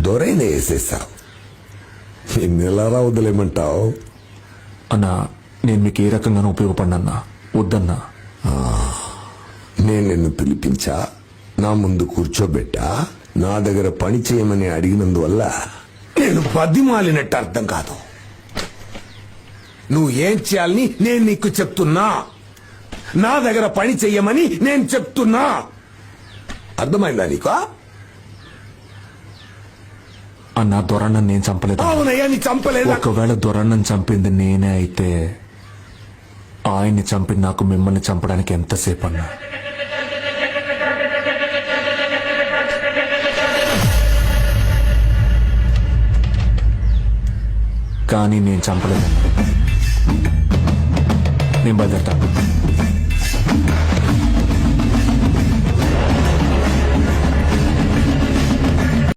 దొరైన వేసేసావు. నిన్నెలారా వదిలేమంటావు? అన్నా, నేను మీకు ఏ రకంగానూ ఉపయోగపడినన్నా వద్దన్నా. నేను నిన్ను పిలిపించా, నా ముందు కూర్చోబెట్టా, నా దగ్గర పని చేయమని అడిగినందువల్ల నేను బతిమాలినట్టు అర్థం కాదు. నువ్వు ఏం చేయాలని నేను నీకు చెప్తున్నా, నా దగ్గర పని చెయ్యమని నేను చెప్తున్నా. అర్థమైందా నీకు? అన్నా, దొరన్నం నేను చంపలేదు. అవునయ్యా, నీ చంపలేదు. ఒకవేళ దొరన్నం చంపింది నేనే అయితే ఆయన్ని చంపి నాకు మిమ్మల్ని చంపడానికి ఎంతసేపు అన్నా? కానీ నేను చంపలేదు. నేను బయలుదేరతా.